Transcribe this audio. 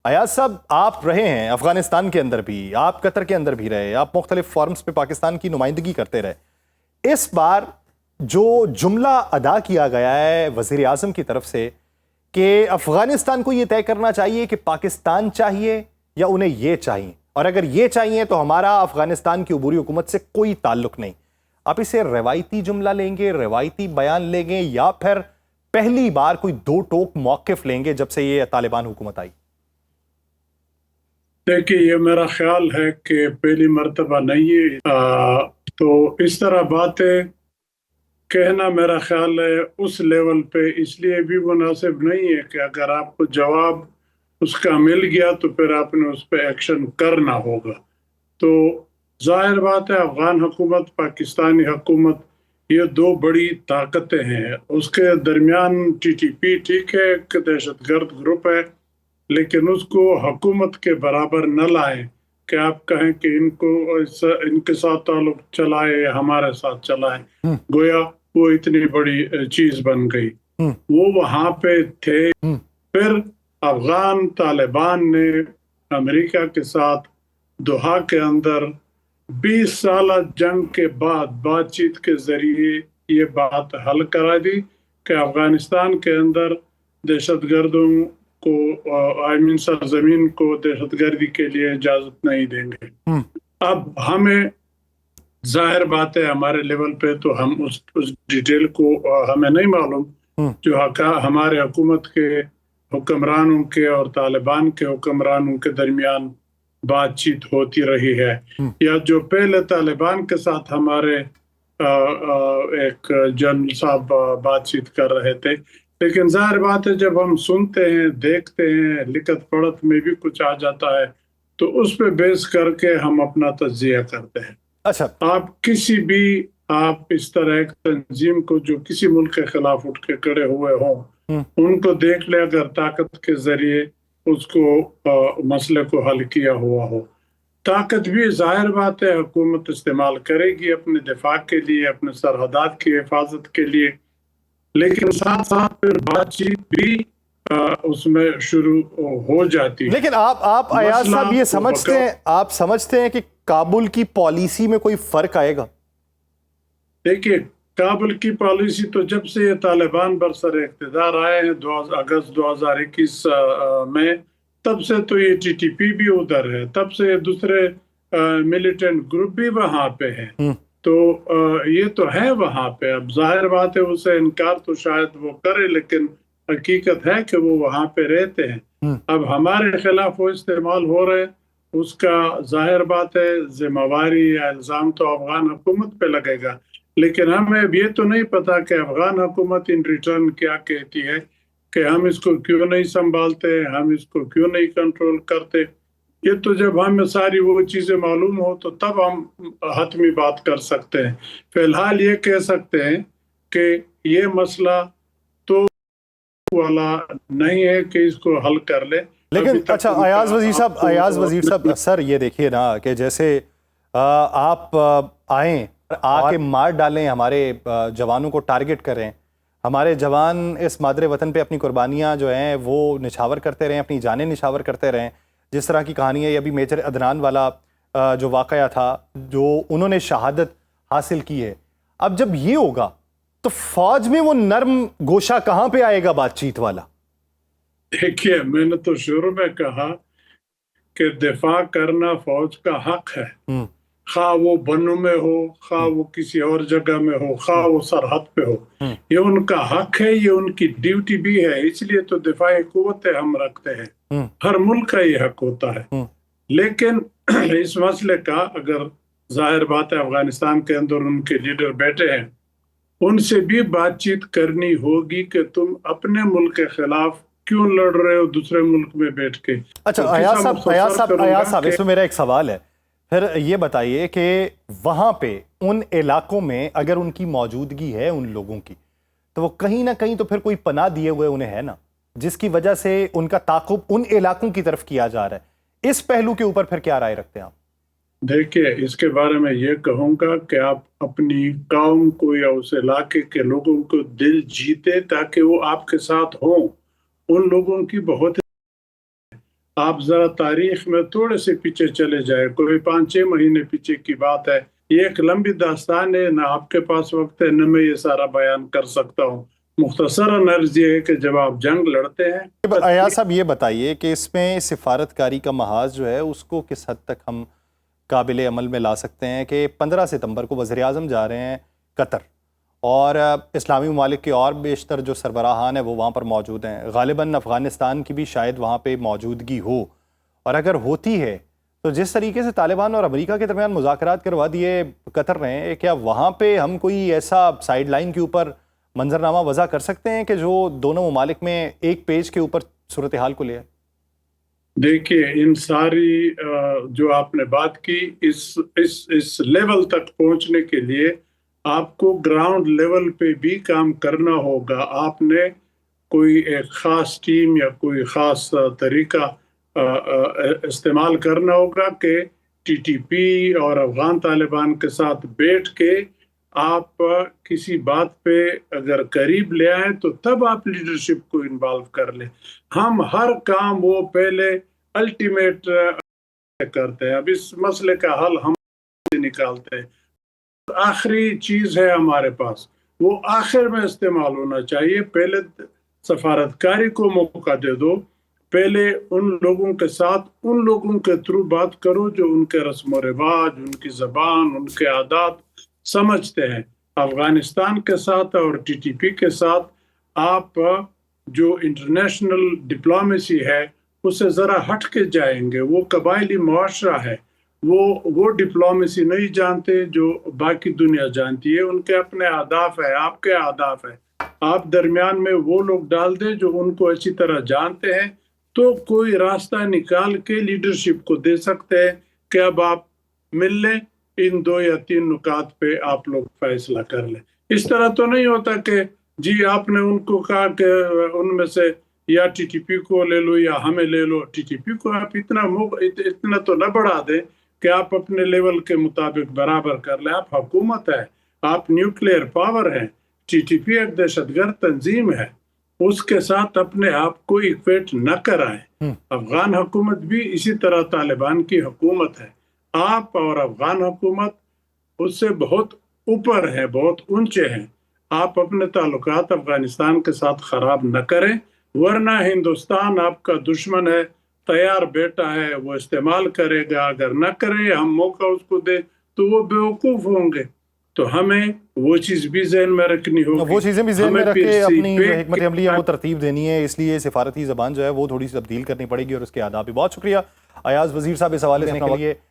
ایاز صاحب، آپ رہے ہیں افغانستان کے اندر بھی، آپ قطر کے اندر بھی رہے، آپ مختلف فورمز پہ پاکستان کی نمائندگی کرتے رہے۔ اس بار جو جملہ ادا کیا گیا ہے وزیر اعظم کی طرف سے کہ افغانستان کو یہ طے کرنا چاہیے کہ پاکستان چاہیے یا انہیں یہ چاہیے، اور اگر یہ چاہیے تو ہمارا افغانستان کی عبوری حکومت سے کوئی تعلق نہیں، آپ اسے روایتی جملہ لیں گے، روایتی بیان لیں گے، یا پھر پہلی بار کوئی دو ٹوک موقف لیں گے جب سے یہ طالبان حکومت آئی؟ دیکھیے، یہ میرا خیال ہے کہ پہلی مرتبہ نہیں ہے، تو اس طرح باتیں کہنا میرا خیال ہے اس لیول پہ اس لیے بھی مناسب نہیں ہے کہ اگر آپ کو جواب اس کا مل گیا تو پھر آپ نے اس پہ ایکشن کرنا ہوگا۔ تو ظاہر بات ہے، افغان حکومت، پاکستانی حکومت، یہ دو بڑی طاقتیں ہیں۔ اس کے درمیان ٹی ٹی پی ٹھیک ہے کہ دہشت گرد گروپ ہے، لیکن اس کو حکومت کے برابر نہ لائیں کہ آپ کہیں کہ ان کے ساتھ تعلق چلائے، ہمارے ساتھ چلائیں، گویا وہ اتنی بڑی چیز بن گئی۔ وہ وہاں پہ تھے، پھر افغان طالبان نے امریکہ کے ساتھ دوحہ کے اندر 20 سالہ جنگ کے بعد بات چیت کے ذریعے یہ بات حل کرا دی کہ افغانستان کے اندر دہشت گردوں کو سرزمین کو دہشت گردی کے لیے اجازت نہیں دیں گے۔ اب ہمیں ظاہر بات ہے ہمارے لیول پہ تو ہم اس ڈیٹیل کو ہمیں نہیں معلوم، جو ہمارے حکومت کے حکمرانوں کے اور طالبان کے حکمرانوں کے درمیان بات چیت ہوتی رہی ہے، یا جو پہلے طالبان کے ساتھ ہمارے ایک جنرل صاحب بات چیت کر رہے تھے۔ لیکن ظاہر بات ہے جب ہم سنتے ہیں، دیکھتے ہیں، لکھت پڑھت میں بھی کچھ آ جاتا ہے تو اس پہ بیس کر کے ہم اپنا تجزیہ کرتے ہیں۔ اچھا، آپ اس طرح ایک تنظیم کو جو کسی ملک کے خلاف اٹھ کے کھڑے ہوئے ہوں، ان کو دیکھ لے اگر طاقت کے ذریعے اس کو مسئلے کو حل کیا ہوا ہو، طاقت بھی ظاہر بات ہے حکومت استعمال کرے گی اپنے دفاع کے لیے، اپنے سرحدات کی حفاظت کے لیے، لیکن ساتھ ساتھ پھر بات چیت بھی اس میں شروع ہو جاتی ہے۔ لیکن آپ ایاز صاحب یہ سمجھتے ہیں کہ کابل کی پالیسی میں کوئی فرق آئے گا؟ دیکھیے، کابل کی پالیسی تو جب سے یہ طالبان برسر اقتدار آئے ہیں اگست 2021 میں، تب سے تو یہ ٹی ٹی پی بھی ادھر ہے، تب سے دوسرے ملیٹنٹ گروپ بھی وہاں پہ ہیں، تو یہ تو ہے وہاں پہ۔ اب ظاہر بات ہے اسے انکار تو شاید وہ کرے، لیکن حقیقت ہے کہ وہ وہاں پہ رہتے ہیں۔ اب ہمارے خلاف وہ استعمال ہو رہے، اس کا ظاہر بات ہے ذمہ واری یا الزام تو افغان حکومت پہ لگے گا، لیکن ہمیں یہ تو نہیں پتا کہ افغان حکومت ان ریٹرن کیا کہتی ہے، کہ ہم اس کو کیوں نہیں سنبھالتے، ہم اس کو کیوں نہیں کنٹرول کرتے۔ یہ تو جب ہمیں ساری وہ چیزیں معلوم ہو تو تب ہم حتمی بات کر سکتے ہیں۔ فی الحال یہ کہہ سکتے ہیں کہ یہ مسئلہ تو والا نہیں ہے کہ اس کو حل کر لے۔ لیکن اچھا ایاز وزیر صاحب سر، یہ دیکھیے نا کہ جیسے آپ آئیں، آ کے مار ڈالیں، ہمارے جوانوں کو ٹارگٹ کریں، ہمارے جوان اس مادر وطن پہ اپنی قربانیاں جو ہیں وہ نچھاور کرتے رہیں، اپنی جانیں نچھاور کرتے رہیں، جس طرح کی کہانی ہے ابھی میجر عدنان والا جو واقعہ تھا، جو انہوں نے شہادت حاصل کی ہے۔ اب جب یہ ہوگا تو فوج میں وہ نرم گوشہ کہاں پہ آئے گا بات چیت والا؟ دیکھیے، میں نے تو شروع میں کہا کہ دفاع کرنا فوج کا حق ہے، خواہ وہ بنوں میں ہو، خواہ وہ کسی اور جگہ میں ہو، خواہ وہ سرحد پہ ہو، یہ ان کا حق ہے، یہ ان کی ڈیوٹی بھی ہے، اس لیے تو دفاعی قوتیں ہم رکھتے ہیں، ہر ملک کا یہ حق ہوتا ہے۔ لیکن اس مسئلے کا اگر ظاہر بات ہے افغانستان کے اندر ان کے لیڈر بیٹھے ہیں، ان سے بھی بات چیت کرنی ہوگی کہ تم اپنے ملک کے خلاف کیوں لڑ رہے ہو دوسرے ملک میں بیٹھ کے۔ اچھا ایاز صاحب، اس میں میرا ایک سوال ہے، پھر یہ بتائیے کہ وہاں پہ ان علاقوں میں اگر ان کی موجودگی ہے ان لوگوں کی، تو وہ کہیں نہ کہیں تو پھر کوئی پناہ دیے ہوئے انہیں ہے نا، جس کی وجہ سے ان کا تعاقب ان علاقوں کی طرف کیا جا رہا ہے۔ اس پہلو کے اوپر پھر کیا رائے رکھتے ہیں آپ؟ دیکھیے، اس کے بارے میں یہ کہوں گا کہ آپ اپنی قوم کو یا اس علاقے کے لوگوں کو دل جیتے تاکہ وہ آپ کے ساتھ ہوں۔ ان لوگوں کی بہت آپ ذرا تاریخ میں تھوڑے سے پیچھے چلے جائے، کوئی 5-6 مہینے پیچھے کی بات ہے، یہ ایک لمبی داستان ہے، نہ آپ کے پاس وقت ہے نہ میں یہ سارا بیان کر سکتا ہوں۔ مختصراً عرض یہ ہے کہ جب آپ جنگ لڑتے ہیں، ایاز صاحب یہ بتائیے کہ اس میں سفارتکاری کا محاذ جو ہے اس کو کس حد تک ہم قابل عمل میں لا سکتے ہیں کہ 15 ستمبر کو وزیر اعظم جا رہے ہیں قطر، اور اسلامی ممالک کے اور بیشتر جو سربراہان ہیں وہ وہاں پر موجود ہیں، غالباً افغانستان کی بھی شاید وہاں پہ موجودگی ہو، اور اگر ہوتی ہے تو جس طریقے سے طالبان اور امریکہ کے درمیان مذاکرات کروا دیے قطر نے، کیا وہاں پہ ہم کوئی ایسا سائیڈ لائن کے اوپر منظرنامہ وضع کر سکتے ہیں کہ جو دونوں ممالک میں ایک پیج کے اوپر صورتحال کو لے آئے؟ دیکھیے ان ساری جو آپ نے بات کی، اس لیول تک پہنچنے کے لیے آپ کو گراؤنڈ لیول پہ بھی کام کرنا ہوگا۔ آپ نے کوئی ایک خاص ٹیم یا کوئی خاص طریقہ استعمال کرنا ہوگا کہ ٹی ٹی پی اور افغان طالبان کے ساتھ بیٹھ کے آپ کسی بات پہ اگر قریب لے آئیں تو تب آپ لیڈرشپ کو انوالو کر لیں۔ ہم ہر کام وہ پہلے الٹیمیٹ کرتے ہیں، اب اس مسئلے کا حل ہم نکالتے ہیں، آخری چیز ہے ہمارے پاس، وہ آخر میں استعمال ہونا چاہیے۔ پہلے سفارتکاری کو موقع دے دو، پہلے ان لوگوں کے ساتھ ان لوگوں کے تھرو بات کرو جو ان کے رسم و رواج، ان کی زبان، ان کے عادات سمجھتے ہیں۔ افغانستان کے ساتھ اور ٹی ٹی پی کے ساتھ آپ جو انٹرنیشنل ڈپلومیسی ہے اسے ذرا ہٹ کے جائیں گے، وہ قبائلی معاشرہ ہے، وہ ڈپلومیسی نہیں جانتے جو باقی دنیا جانتی ہے، ان کے اپنے اہداف ہے، آپ کے اہداف ہے، آپ درمیان میں وہ لوگ ڈال دیں جو ان کو اچھی طرح جانتے ہیں، تو کوئی راستہ نکال کے لیڈرشپ کو دے سکتے ہیں کہ اب آپ مل لیں، ان 2 یا 3 نکات پہ آپ لوگ فیصلہ کر لیں۔ اس طرح تو نہیں ہوتا کہ جی آپ نے ان کو کہا کہ ان میں سے یا ٹی ٹی پی کو لے لو یا ہمیں لے لو۔ ٹی ٹی پی کو آپ اتنا تو نہ بڑھا دیں کہ آپ اپنے لیول کے مطابق برابر کر لیں۔ آپ حکومت ہے، آپ نیوکلیئر پاور ہیں، ٹی ٹی پی ایک دہشت گرد تنظیم ہے، اس کے ساتھ اپنے آپ کو اکویٹ نہ کرائیں۔ افغان حکومت بھی اسی طرح طالبان کی حکومت ہے، آپ اور افغان حکومت اس سے بہت اوپر ہے، بہت اونچے ہیں۔ آپ اپنے تعلقات افغانستان کے ساتھ خراب نہ کریں، ورنہ ہندوستان آپ کا دشمن ہے، تیار بیٹا ہے، وہ استعمال کرے گا، اگر نہ کرے ہم موقع اس کو دے تو وہ بیوقوف ہوں گے۔ تو ہمیں وہ چیز بھی ذہن میں رکھنی ہوگی، وہ چیزیں بھی ذہن میں رکھ کے اپنی جو پیٹ حکمت عملی ہے وہ ترتیب دینی ہے، اس لیے سفارتی زبان جو ہے وہ تھوڑی سی تبدیل کرنی پڑے گی، اور اس کے آداب بھی۔ بہت شکریہ ایاز وزیر صاحب اس حوالے سے اپنا وقت